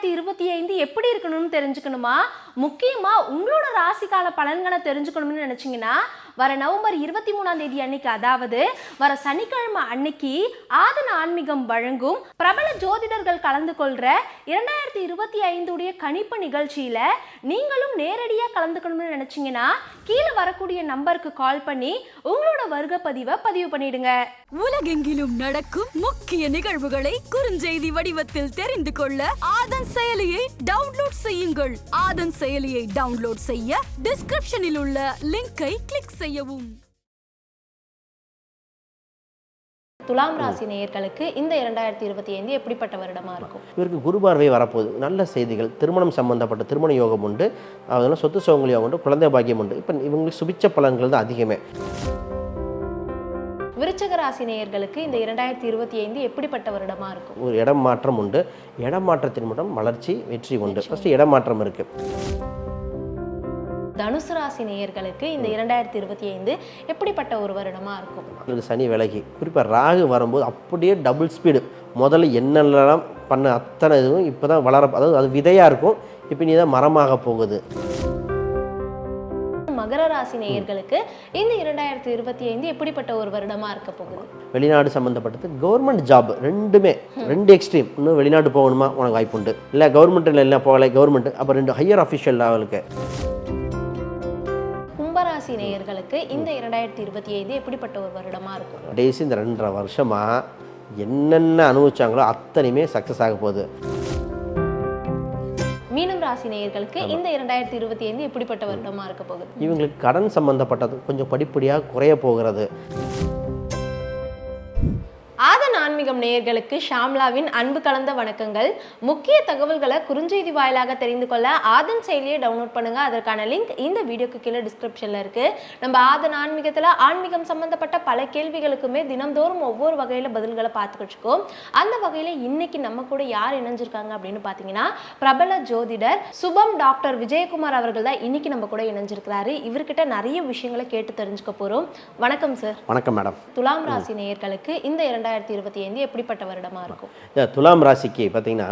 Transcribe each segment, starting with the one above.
2025 எப்படி இருக்கணும்னு தெரிஞ்சுக்கணுமா? முக்கியமா உங்களோட ராசிக்கால பலன்களை தெரிஞ்சுக்கணும்னு நினைச்சீங்கன்னா வர நவம்பர் 23ஆம் தேதி அன்னைக்கு, அதாவது வர சனிக்கிழமை அன்னைக்கு ஆதன் ஆன்மீகம் வழங்கும் பிரபல ஜோதிடர்கள் கலந்து கொள்ற 2025 உடைய கணிப்பு நிகழ்ச்சியில நீங்களும் நேரடியா கலந்துக்கணும்னு நினைச்சீங்கன்னா கீழே வரக்கூடிய நம்பருக்கு கால் பண்ணி உங்களோட வருகை பதிவை பதிவு பண்ணிடுங்க. உலகெங்கிலும் நடக்கும் முக்கிய நிகழ்வுகளை குறுஞ்செய்தி வடிவத்தில் தெரிந்து கொள்ள ஆதன் செயலியை டவுன்லோட் செய்யுங்கள். ஆதன் செயலியை டவுன்லோட் செய்ய டிஸ்கிரிப்ஷனில் உள்ள லிங்கை கிளிக் செய்யவும். துலாம் ராசி நேயர்களுக்கு இந்த 2025 எப்படிப்பட்ட வருடமா இருக்கும்? இவருக்கு குரு பார்வை வரப்போகுது. நல்ல செய்திகள், திருமணம் சம்பந்தப்பட்ட திருமண யோகம் உண்டு, அதெல்லாம் சொத்து சுகங்கள் யோகம் உண்டு, குழந்தை பாக்கியம் உண்டு. இப்போ இவங்களுக்கு சுபிச்ச பலன்கள் தான் அதிகமே. விருச்சிக ராசி நேயர்களுக்கு இந்த 2025 எப்படிப்பட்ட வருடமா இருக்கும்? ஒரு இடம் மாற்றம் உண்டு. இடம் மாற்றத்தின் மூலம் வளர்ச்சி, வெற்றி உண்டு. ஃபர்ஸ்ட் இடம் மாற்றம் இருக்கு. தனுசு ராசி நேயர்களுக்கு இந்த 2025 எப்படிப்பட்ட ஒரு வருடமா இருக்கும்? இது சனி விலகி, குறிப்பாக ராகு வரும்போது அப்படியே டபுள் ஸ்பீடு. முதல்ல என்னென்னலாம் பண்ண அத்தனை இதுவும் இப்போ தான் வளர, அதாவது அது விதையாக இருக்கும், இப்போ நீ தான் மரமாக போகுது. மகர ராசி நேயர்களுக்கு இந்த 2025 எப்படிப்பட்ட ஒரு வருடமா இருக்க போகுது? வெளிநாடு சம்மந்தப்பட்டது, கவர்மெண்ட் ஜாப், ரெண்டு எக்ஸ்ட்ரீம். இன்னும் வெளிநாடு போகணுமா, உனக்கு வாய்ப்பு உண்டு. இல்லை கவர்மெண்ட்டில் இல்லை போகலை, கவர்மெண்ட் அப்போ 2 ஹையர் அஃபிஷியல் லெவலுக்கு. கும்பராசி நேயர்களுக்கு இந்த 2025 எப்படிப்பட்ட ஒரு வருடமா இருக்கும்? கடைசி இந்த 2.5 வருஷமாக என்னென்ன அனுபவிச்சாங்களோ அத்தனையுமே சக்ஸஸ் ஆக போகுது. மீனம் ராசி நேயர்களுக்கு இந்த 2025 எப்படிப்பட்ட வருடமா இருக்க போகுது? இவங்களுக்கு கடன் சம்பந்தப்பட்டது கொஞ்சம் படிப்படியாக குறைய போகிறது. ஆதன் ஆன்மீகம் நேயர்களுக்கு ஷாம்லாவின் அன்பு கலந்த வணக்கங்கள். முக்கிய தகவல்களை குறுஞ்செய்தி வாயிலாக தெரிந்து கொள்ள ஆதன் செயலியை டவுன்லோட் பண்ணுங்க. அதற்கான லிங்க் இந்த வீடியோக்கு கீழே டிஸ்கிரிப்ஷன்ல இருக்கு. நம்ம ஆதன் ஆன்மீகத்துல ஆன்மீகம் சம்பந்தப்பட்ட பல கேள்விகளுக்குமே தினம்தோறும் ஒவ்வொரு வகையில பதில்களை பார்த்துக்கிட்டு இருக்கோம். அந்த வகையில இன்னைக்கு நம்ம கூட யார் இணைஞ்சிருக்காங்க அப்படின்னு பாத்தீங்கன்னா பிரபல ஜோதிடர் சுபம் டாக்டர் விஜயகுமார் அவர்கள் தான் இன்னைக்கு நம்ம கூட இணைஞ்சிருக்கிறாரு. இவர்கிட்ட நிறைய விஷயங்களை கேட்டு தெரிஞ்சுக்க போறோம். வணக்கம் சார். வணக்கம் மேடம். துலாம் ராசி நேயர்களுக்கு இந்த 2025 எப்படிப்பட்ட வருடமா இருக்கும்? துலாம் ராசிக்கு பார்த்தீங்கன்னா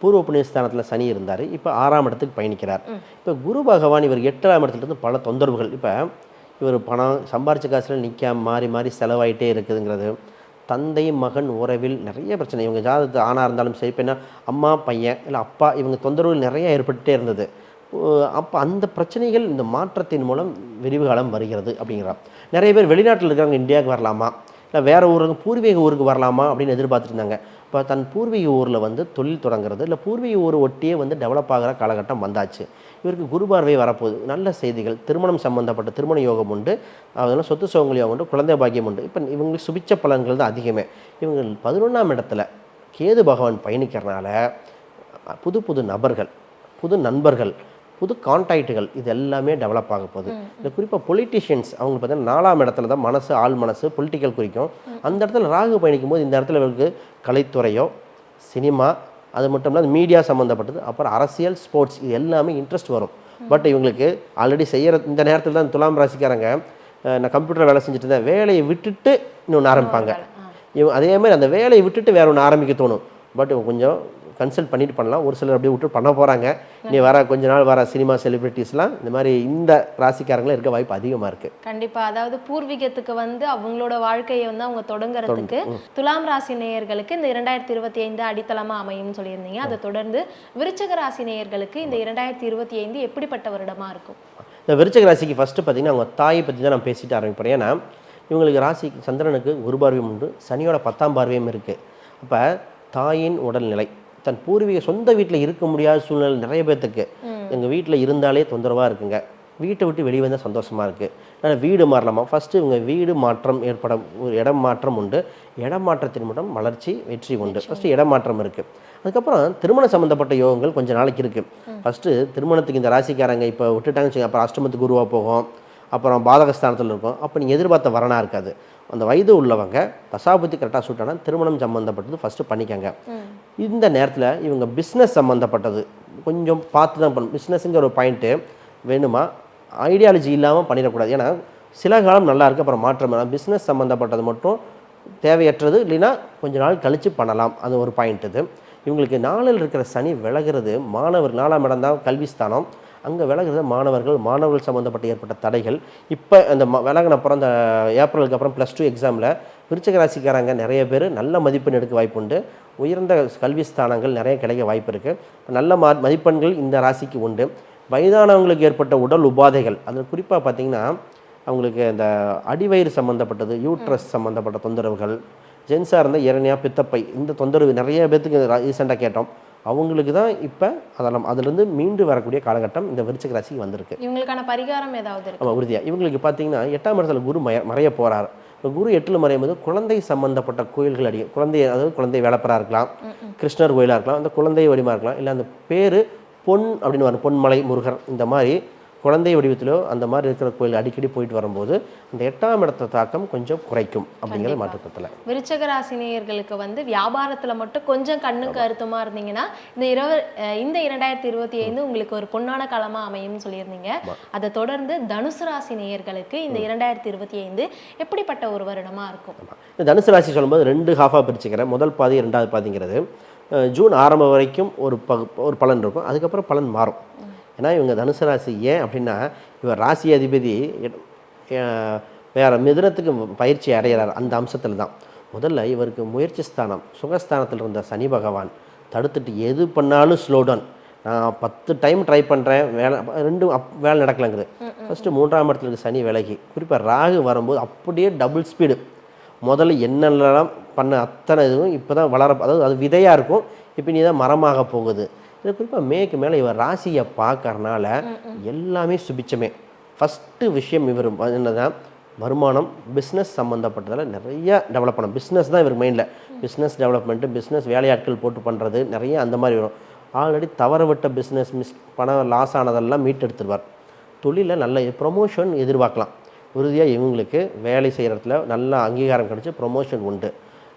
பூர்வ புண்ணியஸ்தானத்தில் சனி இருந்தார், இப்போ 6ஆம் இடத்துக்கு பயணிக்கிறார். இப்போ குரு பகவான் இவர் 8ஆம் இடத்துலேருந்து பல தொந்தரவுகள். இப்போ இவர் பணம் சம்பாரிச்ச காசில் நிற்காம மாறி மாறி செலவாயிட்டே இருக்குதுங்கிறது, தந்தை மகன் உறவில் நிறைய பிரச்சனை. இவங்க ஜாதகத்து ஆணாக இருந்தாலும் சரி, இப்போ என்ன அம்மா பையன் இல்லை அப்பா, இவங்க தொந்தரவுகள் நிறைய ஏற்பட்டுட்டே இருந்தது. அப்போ அந்த பிரச்சனைகள் இந்த மாற்றத்தின் மூலம் விரிவு காலம் வருகிறது அப்படிங்கிறார். நிறைய பேர் வெளிநாட்டில் இருக்கிறவங்க இந்தியாவுக்கு வரலாமா, இல்லை வேறு ஊருக்கு பூர்வீக ஊருக்கு வரலாமா அப்படின்னு எதிர்பார்த்துருந்தாங்க. இப்போ தன் பூர்வீக ஊரில் வந்து தொழில் தொடங்குறது, இல்லை பூர்வீக ஊர் ஒட்டியே வந்து டெவலப் ஆகிற காலகட்டம் வந்தாச்சு. இவருக்கு குரு பார்வை வரப்போகுது. நல்ல செய்திகள், திருமணம் சம்பந்தப்பட்ட திருமண யோகம் உண்டு, அதெல்லாம் சொத்து சுகங்கள் யோகம் உண்டு, குழந்தை பாக்கியம் உண்டு. இப்போ இவங்களுக்கு சுபிச்ச பலன்கள் தான் அதிகமே. இவங்க 11ஆம் இடத்துல கேது பகவான் பயணிக்கிறனால புது புது நபர்கள், புது நண்பர்கள், புது கான்டாக்டுகள், இது எல்லாமே டெவலப் ஆக போகுது. இந்த குறிப்பாக பொலிட்டிஷியன்ஸ் அவங்க பார்த்தீங்கன்னா 4ஆம் இடத்துல தான் மனசு, ஆள் மனசு, பொலிட்டிக்கல் குறிக்கும். அந்த இடத்துல ராகு பயணிக்கும் போது இந்த இடத்துல இவருக்கு கலைத்துறையோ சினிமா, அது மட்டும் இல்லாமல் மீடியா சம்மந்தப்பட்டது, அப்புறம் அரசியல், ஸ்போர்ட்ஸ், இது எல்லாமே இன்ட்ரெஸ்ட் வரும். பட் இவங்களுக்கு ஆல்ரெடி செய்கிற இந்த நேரத்தில் தான் துலாம் ராசிக்காரங்க நான் கம்ப்யூட்டர் வேலை செஞ்சுட்டு இருந்தேன், வேலையை விட்டுட்டு இன்னொன்று ஆரம்பிப்பாங்க. இவங்க அதே மாதிரி அந்த வேலையை விட்டுட்டு வேற ஒன்று ஆரம்பிக்க தோணும். பட் இவங்க கொஞ்சம் கன்சல்ட் பண்ணிட்டு பண்ணலாம். ஒரு சிலர் அப்படியே விட்டு பண்ண போகிறாங்க. நீ வர கொஞ்ச நாள் வர சினிமா செலிபிரிட்டிஸ்லாம் இந்த மாதிரி இந்த ராசிக்காரங்களும் இருக்க வாய்ப்பு அதிகமாக இருக்குது. கண்டிப்பாக. அதாவது பூர்வீகத்துக்கு வந்து அவங்களோட வாழ்க்கையை வந்து அவங்க தொடங்குறதுக்கு துலாம் ராசி நேயர்களுக்கு இந்த 2025 அடித்தளமாக அமையும்னு சொல்லியிருந்தீங்க. அதை தொடர்ந்து விருச்சிக ராசி நேயர்களுக்கு இந்த 2025 எப்படிப்பட்ட வருடமாக இருக்கும்? இந்த விருச்சிக ராசிக்கு ஃபஸ்ட்டு பார்த்தீங்கன்னா அவங்க தாயை பற்றி தான் நான் பேசிட்டு ஆரம்பிப்பேன். ஏன்னா இவங்களுக்கு ராசிக்கு சந்திரனுக்கு குரு பார்வையும் உண்டு, சனியோட 10ஆம் பார்வையும் இருக்குது. அப்போ தாயின் உடல்நிலை, தன் பூர்வீக சொந்த வீட்டில் இருக்க முடியாத சூழ்நிலை நிறைய பேர்த்துக்கு. எங்கள் வீட்டில் இருந்தாலே தொந்தரவாக இருக்குங்க, வீட்டை விட்டு வெளியே வந்தால் சந்தோஷமாக இருக்குது, அதனால் வீடு மாறலாமா. ஃபஸ்ட்டு இவங்க வீடு மாற்றம் ஏற்பட ஒரு இடம் மாற்றம் உண்டு. இடம் மாற்றத்தின் மூலம் வளர்ச்சி, வெற்றி உண்டு. ஃபஸ்ட்டு இடம் மாற்றம் இருக்குது. அதுக்கப்புறம் திருமணம் சம்மந்தப்பட்ட யோகங்கள் கொஞ்சம் நாளைக்கு இருக்குது. ஃபஸ்ட்டு திருமணத்துக்கு இந்த ராசிக்காரங்க இப்போ விட்டுட்டாங்கன்னு வச்சுக்கோங்க, அப்புறம் அஷ்டமத்துக்கு குருவாக போகும், அப்புறம் பாதகஸ்தானத்தில் இருக்கும். அப்போ நீங்கள் எதிர்பார்த்த வரனாக இருக்காது. அந்த வயது உள்ளவங்க தசாபுத்தி கரெக்டாக சூட்டானா திருமணம் சம்மந்தப்பட்டது ஃபஸ்ட்டு பண்ணிக்கங்க. இந்த நேரத்தில் இவங்க பிஸ்னஸ் சம்மந்தப்பட்டது கொஞ்சம் பார்த்து தான் பண்ணணும். பிஸ்னஸுங்கிற ஒரு பாயிண்ட்டு வேணுமா, ஐடியாலஜி இல்லாமல் பண்ணிடக்கூடாது. ஏன்னா சில காலம் நல்லா இருக்குது, அப்புறம் மாற்றம். பிஸ்னஸ் சம்மந்தப்பட்டது மட்டும் தேவையற்றது, இல்லைன்னா கொஞ்ச நாள் கழித்து பண்ணலாம். அது ஒரு பாயிண்ட். இது இவங்களுக்கு 4ல் இருக்கிற சனி விலகிறது மாணவர் 4ஆம் இடம் தான் கல்வி ஸ்தானம். அங்கே விலகிறது மாணவர்கள் சம்மந்தப்பட்ட ஏற்பட்ட தடைகள். இப்போ அந்த விலகின அப்புறம் இந்த ஏப்ரலுக்கு அப்புறம் +2 எக்ஸாமில் விருச்சிக ராசிக்காரங்க நிறைய பேர் நல்ல மதிப்பெண் எடுக்க வாய்ப்பு உண்டு. உயர்ந்த கல்வி ஸ்தானங்கள் நிறைய கிடைக்க வாய்ப்பு இருக்குது. நல்ல மதிப்பெண்கள் இந்த ராசிக்கு உண்டு. வயதானவங்களுக்கு ஏற்பட்ட உடல் உபாதைகள், அதில் குறிப்பாக பார்த்திங்கன்னா அவங்களுக்கு இந்த அடிவயிறு சம்மந்தப்பட்டது, யூட்ரஸ் சம்மந்தப்பட்ட தொந்தரவுகள், ஜென்ஸாக இருந்தால் இரணியா பித்தப்பை, இந்த தொந்தரவு நிறைய பேர்த்துக்கு ரீசெண்டாக கேட்டோம். அவங்களுக்கு தான் இப்போ அதிலிருந்து மீண்டு வரக்கூடிய காலகட்டம் இந்த விருச்சிக ராசிக்கு வந்திருக்கு. இவங்களுக்கான பரிகாரம் ஏதாவது இருக்கு? ஆமாம், உறுதியாக. இவங்களுக்கு பார்த்தீங்கன்னா 8ஆம் இடத்துல குரு மறைய போகிறார். இப்போ குரு 8ல் மறையும் போது குழந்தை சம்மந்தப்பட்ட கோயில்கள் அதாவது குழந்தை வேலப்பராக இருக்கலாம், கிருஷ்ணர் கோயிலாக இருக்கலாம், அந்த குழந்தை வடிவமாக இருக்கலாம், இல்லை அந்த பேர் பொன் அப்படின்னு வரும், பொன்மலை முருகர், இந்த மாதிரி குழந்தை வடிவத்திலோ அந்த மாதிரி இருக்கிற கோயில் அடிக்கடி போயிட்டு வரும்போது இந்த 8ஆம் இடத்த தாக்கம் கொஞ்சம் குறைக்கும் அப்படிங்கிறது மாற்றத்தில். விருச்சிக ராசி நேயர்களுக்கு வியாபாரத்தில் மட்டும் கொஞ்சம் கண்ணுக்கு அறுத்தமாக இருந்தீங்கன்னா இந்த 2025 உங்களுக்கு ஒரு பொன்னான காலமாக அமையும்னு சொல்லியிருந்தீங்க. அதை தொடர்ந்து தனுசு ராசி நேயர்களுக்கு இந்த 2025 எப்படிப்பட்ட ஒரு வருடமாக இருக்கும்? இந்த தனுசு ராசி சொல்லும்போது 2 ஹாஃபாக பிரிச்சுக்கிறேன். முதல் பாதி 2வது பாதிங்கிறது ஜூன் ஆரம்பம் வரைக்கும் ஒரு பலன் இருக்கும். அதுக்கப்புறம் பலன் மாறும். ஏன்னா இவங்க தனுசு ராசி ஏன் அப்படின்னா இவர் ராசி அதிபதி வேறு மிதுனத்துக்கு பயிற்சி அடைகிறார். அந்த அம்சத்தில் தான் முதல்ல இவருக்கு முயற்சி ஸ்தானம் சுகஸ்தானத்தில் இருந்த சனி பகவான் தடுத்துட்டு எது பண்ணாலும் ஸ்லோடவுன். நான் 10 டைம் ட்ரை பண்ணுறேன், வேலை நடக்கலைங்குது. ஃபஸ்ட்டு 3ஆம் இடத்துல இருக்க சனி விலகி குறிப்பாக ராகு வரும்போது அப்படியே டபுள் ஸ்பீடு. முதல்ல என்னெல்லாம் பண்ண அத்தனை இதுவும் இப்போ தான் அதாவது அது விதையாக இருக்கும், இப்போ நீ தான் மரமாக போகுது. இது குறிப்பாக மேற்கு மேலே இவர் ராசியை பார்க்கறனால எல்லாமே சுபிச்சமே. ஃபஸ்ட்டு விஷயம் இவர் என்னதான் வருமானம், பிஸ்னஸ் சம்மந்தப்பட்டதில் நிறைய டெவலப் பண்ணணும். பிஸ்னஸ் தான் இவர் மெயினில். பிஸ்னஸ் டெவலப்மெண்ட்டு, பிஸ்னஸ் வேலையாட்கள் போட்டு பண்ணுறது நிறைய அந்த மாதிரி வரும். ஆல்ரெடி தவற விட்ட பிஸ்னஸ் பணம் லாஸ் ஆனதெல்லாம் மீட்டெடுத்துருவார். தொழிலில் நல்ல ப்ரொமோஷன் எதிர்பார்க்கலாம். உறுதியாக இவங்களுக்கு வேலை செய்கிற இடத்துல நல்ல அங்கீகாரம் கிடச்சி ப்ரொமோஷன் உண்டு.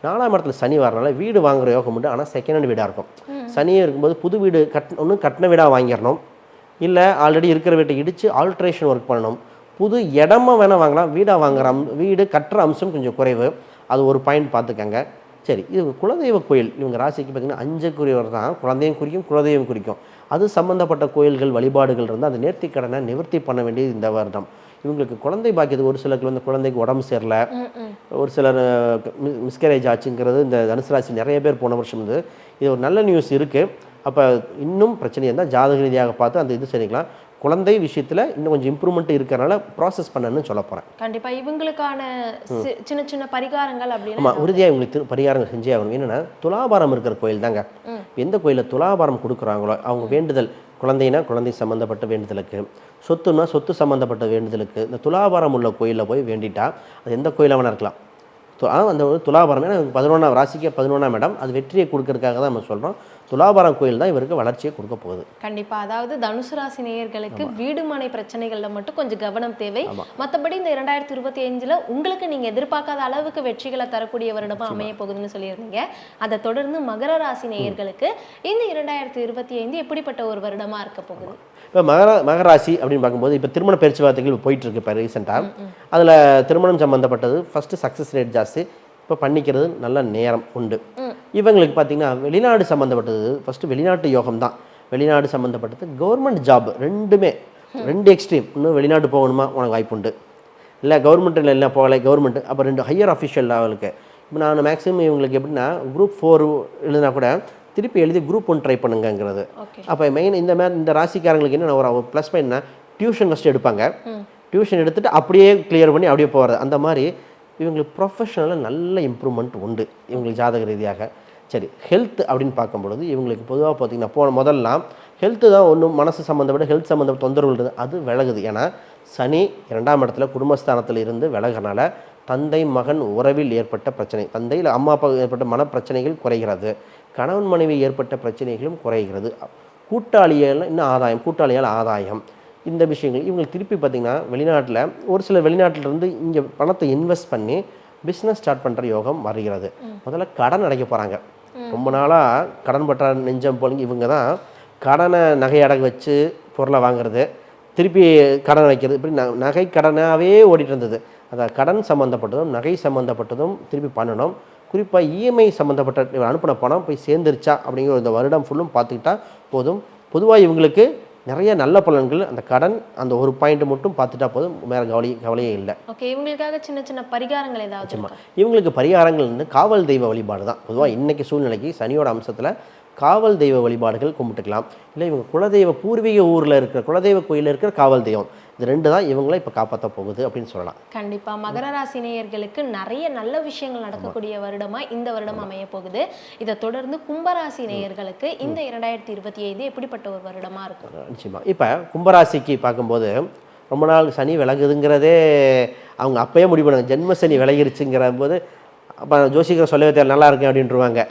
4ஆம் இடத்துல சனி வரனால வீடு வாங்குகிற யோகம் உண்டு. ஆனால் செகண்ட் ஹேண்ட் வீடாக இருக்கும். சனியே இருக்கும்போது புது வீடு கட்டின வீடாக வாங்கிடணும், இல்லை ஆல்ரெடி இருக்கிற வீட்டை இடித்து ஆல்ட்ரேஷன் ஒர்க் பண்ணணும். புது இடமா வேணால் வாங்கலாம், வீடாக வாங்குற வீடு கட்டுற அம்சம் கொஞ்சம் குறைவு. அது ஒரு பாயிண்ட் பார்த்துக்கங்க. சரி, இது குலதெய்வ கோயில் இவங்க ராசிக்கு பார்த்திங்கன்னா 5க்குரியவர் தான். குழந்தையும் குறிக்கும், குலதெய்வம் குறிக்கும். அது சம்மந்தப்பட்ட கோயில்கள் வழிபாடுகள் இருந்தால் அந்த நேர்த்தி கடனை நிவர்த்தி பண்ண வேண்டியது இந்த வருடம். இவங்களுக்கு குழந்தை பாக்கியது ஒரு சிலருக்கு குழந்தைக்கு உடம்பு சேரலை, ஒரு சிலர் மிஸ்கரேஜ் ஆச்சுங்கிறது இந்த தனுசு ராசி நிறைய பேர் போன வருஷம் இது ஒரு நல்ல நியூஸ் இருக்குது. அப்போ இன்னும் பிரச்சனை இருந்தால் ஜாதக ரீதியாக பார்த்து அந்த இது சரிக்கலாம். குழந்தை விஷயத்தில் இன்னும் கொஞ்சம் இம்ப்ரூவ்மெண்ட் இருக்கிறனால ப்ராசஸ் பண்ணணும்னு சொல்ல போகிறேன். கண்டிப்பாக இவங்களுக்கான சின்ன சின்ன பரிகாரங்கள் அப்படின்னு ஆமாம், உறுதியாக இவங்களுக்கு பரிகாரங்கள் செஞ்சே ஆகணும். என்னென்னா துலாபாரம் இருக்கிற கோயில் தாங்க. எந்த கோயிலில் துலாபாரம் கொடுக்குறாங்களோ அவங்க வேண்டுதல், குழந்தைனா குழந்தை சம்மந்தப்பட்ட வேண்டுதலுக்கு, சொத்துனா சொத்து சம்மந்தப்பட்ட வேண்டுதலுக்கு இந்த துலாபாரம் உள்ள கோயிலில் போய் வேண்டிட்டா அது எந்த கோயிலாக வேணா இருக்கலாம். அந்த ஒரு துலாபாரம் ஏன்னா 11ஆம் ராசிக்கு 11ஆம் இடம், அது வெற்றியை கொடுக்கறதுக்காக தான் நம்ம சொல்கிறோம். துலாபாரம் கோயில் தான் இவருக்கு வளர்ச்சியை கொடுக்க போகுது. கண்டிப்பாக. அதாவது தனுசு ராசி நேயர்களுக்கு வீடு மனை பிரச்சனைகளில் மட்டும் கொஞ்சம் கவனம் தேவை. மற்றபடி இந்த 2025 உங்களுக்கு நீங்கள் எதிர்பார்க்காத அளவுக்கு வெற்றிகளை தரக்கூடிய வருடமாக அமைய போகுதுன்னு சொல்லியிருந்தீங்க. அதை தொடர்ந்து மகர ராசி நேயர்களுக்கு இந்த 2025 எப்படிப்பட்ட ஒரு வருடமாக இருக்க போகுது? இப்போ மகராசி அப்படின்னு பார்க்கும்போது இப்போ திருமண பேச்சுவார்த்தைகள் போயிட்டுருக்கு. இப்போ ரீசெண்டாக அதில் திருமணம் சம்மந்தப்பட்டது ஃபஸ்ட்டு சக்ஸஸ் ரேட் ஜாஸ்தி. இப்போ பண்ணிக்கிறது நல்ல நேரம் உண்டு. இவங்களுக்கு பார்த்திங்கன்னா வெளிநாடு சம்மந்தப்பட்டது ஃபஸ்ட்டு வெளிநாட்டு யோகம் தான். வெளிநாடு சம்மந்தப்பட்டது கவர்மெண்ட் ஜாப் ரெண்டுமே 2 எக்ஸ்ட்ரீம். இன்னும் வெளிநாட்டு போகணுமா உனக்கு வாய்ப்பு உண்டு, இல்லை கவர்மெண்ட்டில் இல்லை போகலை கவர்மெண்ட்டு, அப்போ 2 ஹையர் அஃபிஷியல் லெவலுக்கு. இப்போ நான் மேக்ஸிமம் இவங்களுக்கு எப்படின்னா குரூப் 4 எழுதினா கூட திருப்பி எழுதி குரூப் 1 ட்ரை பண்ணுங்கிறது. அப்போ மெயின் இந்த ராசிக்காரங்களுக்கு என்ன ஒரு ப்ளஸ் பாயிண்ட்னா டியூஷன் ஃபஸ்ட்டு எடுப்பாங்க. டியூஷன் எடுத்துகிட்டு அப்படியே கிளியர் பண்ணி அப்படியே போகிறது. அந்த மாதிரி இவங்களுக்கு ப்ரொஃபஷனலாக நல்ல இம்ப்ரூவ்மெண்ட் உண்டு இவங்களுக்கு ஜாதக ரீதியாக. சரி, ஹெல்த் அப்படின்னு பார்க்கும்பொழுது இவங்களுக்கு பொதுவாக பார்த்திங்கன்னா முதல்லாம் ஹெல்த்து தான் ஒன்றும் மனசு சம்மந்தப்பட்ட ஹெல்த் சம்மந்தப்பட்ட தொந்தரவுகள் இருக்குது, அது விலகுது. ஏன்னா சனி 2ஆம் இடத்துல குடும்பஸ்தானத்தில் இருந்து விலகனால தந்தை மகன் உறவில் ஏற்பட்ட பிரச்சனை, தந்தையில் அம்மா அப்பா ஏற்பட்ட மனப்பிரச்சனைகள் குறைகிறது, கணவன் மனைவி ஏற்பட்ட பிரச்சனைகளும் குறைகிறது, கூட்டாளியால் இன்னும் ஆதாயம், கூட்டாளியால் ஆதாயம், இந்த விஷயங்கள் இவங்களுக்கு திருப்பி பார்த்திங்கன்னா வெளிநாட்டில் ஒரு சில வெளிநாட்டிலிருந்து இங்கே பணத்தை இன்வெஸ்ட் பண்ணி பிஸ்னஸ் ஸ்டார்ட் பண்ணுற யோகம் வருகிறது. முதல்ல கடன் அடைக்க போகிறாங்க. ரொம்ப நாளாக கடன் பற்ற நெஞ்சம் போலங்க இவங்க தான் கடனை நகை அடகு வச்சு பொருளை வாங்குறது, திருப்பி கடன் வைக்கிறது, இப்படி நகை கடனாகவே ஓடிட்டு இருந்தது. அதாவது கடன் சம்மந்தப்பட்டதும் நகை சம்மந்தப்பட்டதும் திருப்பி பண்ணணும். குறிப்பாக இஎம்ஐ சம்மந்தப்பட்ட இவர் அனுப்பின பணம் போய் சேர்ந்துருச்சா அப்படிங்கிற இந்த வருடம் ஃபுல்லும் பார்த்துக்கிட்டா போதும். பொதுவாக இவங்களுக்கு நிறைய நல்ல பலன்கள், அந்த கடன் அந்த ஒரு பாயிண்ட் மட்டும் பார்த்துட்டா போதும், வேறு கவலையே இல்லை. ஓகே, இவங்களுக்காக சின்ன சின்ன பரிகாரங்கள் ஏதாவது சும்மா இவங்களுக்கு பரிகாரங்கள் வந்து காவல் தெய்வ வழிபாடு தான். பொதுவாக இன்றைக்கி சூழ்நிலைக்கு சனியோட அம்சத்தில் காவல் தெய்வ வழிபாடுகள் கும்பிட்டுக்கலாம். இல்லை இவங்க குலதெய்வ பூர்வீக ஊரில் இருக்கிற குலதெய்வ கோயிலில் இருக்கிற காவல் தெய்வம், இது 2 தான் இவங்கள இப்போ காப்பாற்ற போகுது அப்படின்னு சொல்லலாம். கண்டிப்பாக மகர ராசி நேயர்களுக்கு நிறைய நல்ல விஷயங்கள் நடக்கக்கூடிய வருடமாக இந்த வருடம் அமைய போகுது. இதை தொடர்ந்து கும்பராசி நேயர்களுக்கு இந்த 2025 எப்படிப்பட்ட ஒரு வருடமாக இருக்கும்? நிச்சயமாக இப்போ கும்பராசிக்கு பார்க்கும்போது ரொம்ப நாள் சனி விலகுதுங்கிறதே அவங்க அப்பயே முடிவு பண்ணுவாங்க. ஜென்ம சனி விலகிருச்சுங்கிற போது அப்போ ஜோசிகர் சொல்லவே தேவை நல்லா இருக்கேன் அப்படின்ட்டுருவாங்க.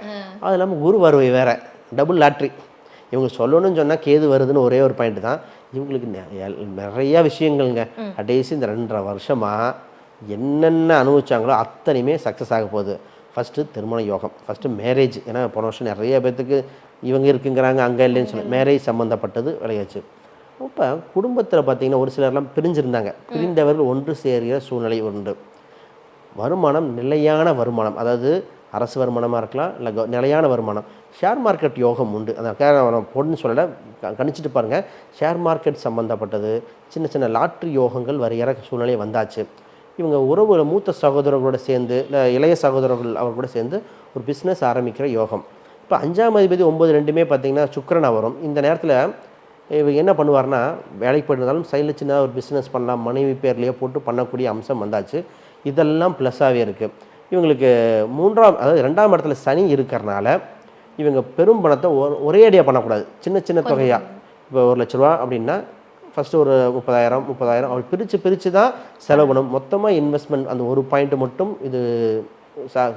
அது இல்லாமல் குரு வருவை வேறு, டபுள் லாட்ரி. இவங்க சொல்லணும்னு சொன்னால் கேது வருதுன்னு ஒரே ஒரு பாயிண்ட் தான். இவங்களுக்கு நிறையா விஷயங்கள்ங்க. கடைசி இந்த 2.5 வருஷமாக என்னென்ன அனுபவிச்சாங்களோ அத்தனையுமே சக்ஸஸ் ஆக போகுது. ஃபஸ்ட்டு திருமண யோகம், ஃபஸ்ட்டு மேரேஜ். ஏன்னா போன வருஷம் நிறைய பேர்த்துக்கு இவங்க இருக்குங்கிறாங்க, அங்கே இல்லைன்னு சொல்லி மேரேஜ் சம்மந்தப்பட்டது விளையாச்சு. இப்போ குடும்பத்தில் பார்த்திங்கன்னா ஒரு சிலர்லாம் பிரிஞ்சிருந்தாங்க. பிரிந்தவர்கள் ஒன்று சேருகிற சூழ்நிலை உண்டு. வருமானம், நிலையான வருமானம், அதாவது அரசு வருமானமாக இருக்கலாம், இல்லை நிலையான வருமானம். ஷேர் மார்க்கெட் யோகம் உண்டு. அந்த பொண்ணு சொல்லலை, கணிச்சிட்டு பாருங்கள். ஷேர் மார்க்கெட் சம்மந்தப்பட்டது சின்ன சின்ன லாட்ரி யோகங்கள் வருகிற சூழ்நிலை வந்தாச்சு. இவங்க உறவு மூத்த சகோதரர்களோடு சேர்ந்து, இல்லை இளைய சகோதரர்கள் அவர்களோட சேர்ந்து ஒரு பிஸ்னஸ் ஆரம்பிக்கிற யோகம். இப்போ 5ஆம் அதிபதி 9 ரெண்டுமே பார்த்திங்கன்னா சுக்கிரனா வரும். இந்த நேரத்தில் இவங்க என்ன பண்ணுவார்னா, வேலைக்கு போய்ட்டு இருந்தாலும் சைடில் சின்ன ஒரு பிஸ்னஸ் பண்ணலாம், மனைவி பேர்லேயே போட்டு பண்ணக்கூடிய அம்சம் வந்தாச்சு. இதெல்லாம் ப்ளஸ்ஸாகவே இருக்குது. இவங்களுக்கு 3ஆம் அதாவது 2ஆம் இடத்துல சனி இருக்கிறனால இவங்க பெரும் பணத்தை ஒரே அடியாக பண்ணக்கூடாது. சின்ன சின்ன தொகையாக, இப்போ 1 லட்ச ரூபா அப்படின்னா ஃபஸ்ட்டு ஒரு 30,000 அப்படி பிரித்து தான் செலவு பண்ணணும். மொத்தமாக இன்வெஸ்ட்மெண்ட் அந்த ஒரு பாயிண்ட் மட்டும் இது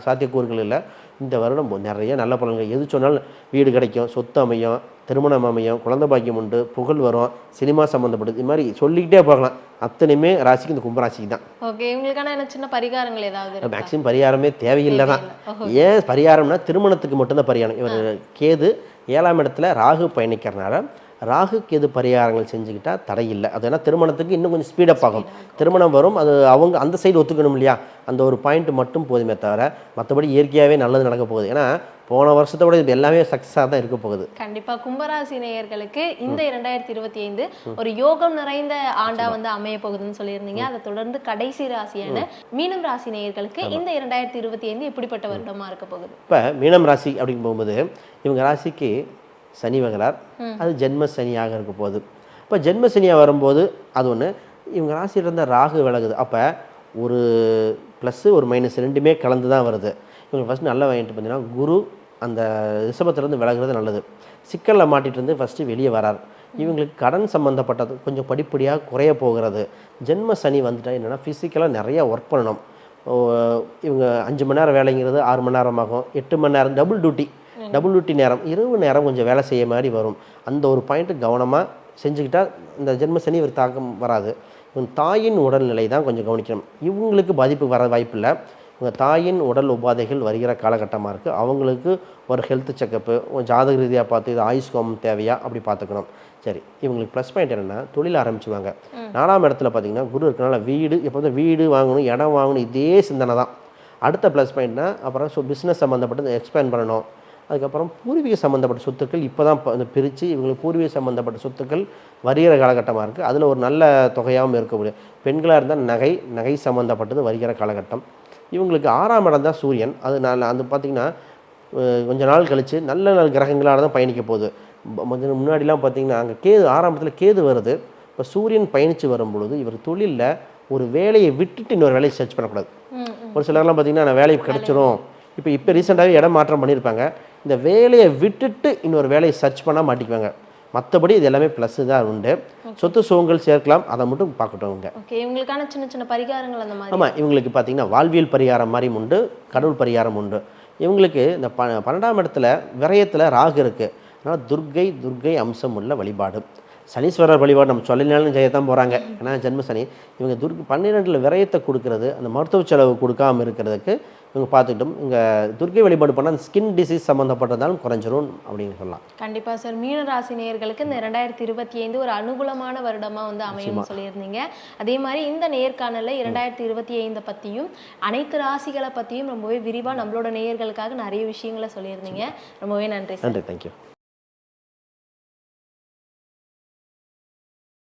சாத்தியக்கூறுகள் இல்லை. இந்த வருடம் நிறைய நல்ல பலன்கள். எது சொன்னாலும் வீடு கிடைக்கும், சொத்து அமையும், திருமணம் அமையும், குழந்தை பாக்கியம் உண்டு, புகழ் வரும், சினிமா சம்மந்தப்பட்டது, இது மாதிரி சொல்லிக்கிட்டே போகலாம். அத்தனையுமே ராசிக்கு இந்த கும்பராசிக்கு தான். ஓகே, இவங்களுக்கான சின்ன பரிகாரங்கள் ஏதாவது? மேக்ஸிமம் பரிகாரமே தேவையில்லை தான். ஏன் பரிகாரம்னா திருமணத்துக்கு மட்டும்தான் பரிகாரம். இவர் கேது 7ஆம் இடத்துல ராகு பயணிக்கிறனால ராகு கேது பரிகாரங்கள் செஞ்சுக்கிட்டால் தடையில்லை. அது ஏன்னா திருமணத்துக்கு இன்னும் கொஞ்சம் ஸ்பீடப் ஆகும். திருமணம் வரும், அது அவங்க அந்த சைடு ஒத்துக்கணும் இல்லையா, அந்த ஒரு பாயிண்ட் மட்டும் போதுமே தவிர மற்றபடி இயற்கையாகவே நல்லது நடக்க போகுது. ஏன்னா போன வருஷத்தை விட இது எல்லாமே சக்ஸஸாக தான் இருக்க போகுது. கண்டிப்பாக கும்பராசி நேயர்களுக்கு இந்த 2025 ஒரு யோகம் நிறைந்த ஆண்டா அமைய போகுதுன்னு சொல்லியிருந்தீங்க. அதை தொடர்ந்து கடைசி ராசியான மீனம் ராசி நேயர்களுக்கு இந்த 2025 எப்படிப்பட்ட வருடமாக இருக்க போகுது? இப்போ மீனம் ராசி அப்படிங்கும் போகும்போது இவங்க ராசிக்கு சனி வகலார், அது ஜென்ம சனியாக இருக்க போகுது. இப்போ ஜென்ம சனியாக வரும்போது அது ஒன்று, இவங்க ராசியில் இருந்த ராகு விலகுது. அப்போ ஒரு ப்ளஸ்ஸு ஒரு மைனஸ் ரெண்டுமே கலந்து தான் வருது. இவங்க ஃபஸ்ட்டு நல்லா வாங்கிட்டு பார்த்தீங்கன்னா குரு அந்த ரிஷபத்திலேருந்து விலகுறது நல்லது. சிக்கலில் மாட்டிகிட்டு இருந்து ஃபஸ்ட்டு வெளியே வரார். இவங்களுக்கு கடன் சம்மந்தப்பட்டது கொஞ்சம் படிப்படியாக குறைய போகிறது. ஜென்ம சனி வந்துட்டால் என்னென்னா ஃபிசிக்கலாக நிறையா ஒர்க் பண்ணணும். இவங்க 5 மணி நேரம் வேலைங்கிறது 6 மணி நேரம் ஆகும், 8 மணி நேரம் டபுள் டியூட்டி நேரம், இரவு நேரம் கொஞ்சம் வேலை செய்ய மாதிரி வரும். அந்த ஒரு பாயிண்ட்டு கவனமாக செஞ்சுக்கிட்டால் இந்த ஜென்ம சனி ஒரு தாக்கம் வராது. இவங்க தாயின் உடல்நிலை தான் கொஞ்சம் கவனிக்கணும். இவங்களுக்கு பாதிப்பு வர வாய்ப்பில்லை. இவங்க தாயின் உடல் உபாதைகள் வருகிற காலகட்டமாக இருக்குது. அவங்களுக்கு ஒரு ஹெல்த் செக்கப்பு ஜாதக ரீதியாக பார்த்து இது ஆயுஷ்கோமம் தேவையா அப்படி பார்த்துக்கணும். சரி, இவங்களுக்கு ப்ளஸ் பாயிண்ட் என்னென்னா தொழில் ஆரம்பிச்சுவாங்க. 4ஆம் இடத்துல பார்த்திங்கன்னா குரு இருக்கனால வீடு எப்போதும் வீடு வாங்கணும், இடம் வாங்கணும், இதே சிந்தனை தான். அடுத்த ப்ளஸ் பாயிண்ட்னா அப்புறம் பிஸ்னஸ் சம்மந்தப்பட்டது எக்ஸ்பேண்ட் பண்ணணும். அதுக்கப்புறம் பூர்வீக சம்மந்தப்பட்ட சொத்துக்கள் இப்போ தான் பிரித்து இவங்களுக்கு பூர்வீக சம்மந்தப்பட்ட சொத்துக்கள் வருகிற காலகட்டமாக இருக்குது. அதில் ஒரு நல்ல தொகையாகவும் இருக்க முடியும். பெண்களாக இருந்தால் நகை சம்மந்தப்பட்டது வருகிற காலகட்டம். இவங்களுக்கு 6ஆம் இடம் தான் சூரியன். அது அது பார்த்திங்கன்னா கொஞ்சம் நாள் கழித்து நல்ல கிரகங்களால் தான் பயணிக்க போகுது. முன்னாடிலாம் பார்த்திங்கன்னா அங்கே கேது 6ஆம் இடத்துல கேது வருது. இப்போ சூரியன் பயணித்து வரும்பொழுது இவர் தொழிலில் ஒரு வேலையை விட்டுட்டு இன்னொரு வேலையை சர்ச் பண்ணக்கூடாது. ஒரு சிலர்லாம் பார்த்திங்கன்னா நான் வேலையை கிடச்சிரும், இப்போ ரீசெண்டாகவே இடம் மாற்றம் பண்ணியிருப்பாங்க. இந்த வேலையை விட்டுட்டு இன்னொரு வேலையை சர்ச் பண்ணால் மாட்டிக்குவாங்க. மற்றபடி இது எல்லாமே ப்ளஸ்ஸு தான் உண்டு. சொத்து சுகங்கள் சேர்க்கலாம், அதை மட்டும் பார்க்கட்டும். இவங்களுக்கான சின்ன சின்ன பரிகாரங்கள் அந்த மாதிரி. ஆமாம், இவங்களுக்கு பார்த்திங்கன்னா வாழ்வியல் பரிகாரம் மாதிரி உண்டு, கடவுள் பரிகாரம் உண்டு. இவங்களுக்கு இந்த 12ஆம் இடத்துல விரயத்தில் ராகு இருக்குது. அதனால் துர்க்கை அம்சம் உள்ள வழிபாடு. சனீஸ்வரர் வழிபாடு நம்ம சொல்லினாலும் செய்யத்தான் போகிறாங்க. ஏன்னா ஜென்ம சனி. இவங்க 12ல் விரயத்தை கொடுக்கறது, அந்த மருத்துவ செலவு கொடுக்காமல் இருக்கிறதுக்கு இவங்க பார்த்துக்கிட்டும் இங்கே துர்க்கை வழிபாடு பண்ணால் அந்த ஸ்கின் டிசீஸ் சம்மந்தப்பட்டதாலும் குறைஞ்சிரும் அப்படின்னு சொல்லலாம். கண்டிப்பாக சார். மீன ராசி நேயர்களுக்கு இந்த 2025 ஒரு அனுகூலமான வருடமாக வந்து அமையும்னு சொல்லியிருந்தீங்க. அதே மாதிரி இந்த நேர்காணலில் 2025 பற்றியும் அனைத்து ராசிகளை பற்றியும் ரொம்பவே விரிவாக நம்மளோட நேயர்களுக்காக நிறைய விஷயங்களை சொல்லியிருந்தீங்க. ரொம்பவே நன்றி சார். நன்றி, தேங்க்யூ.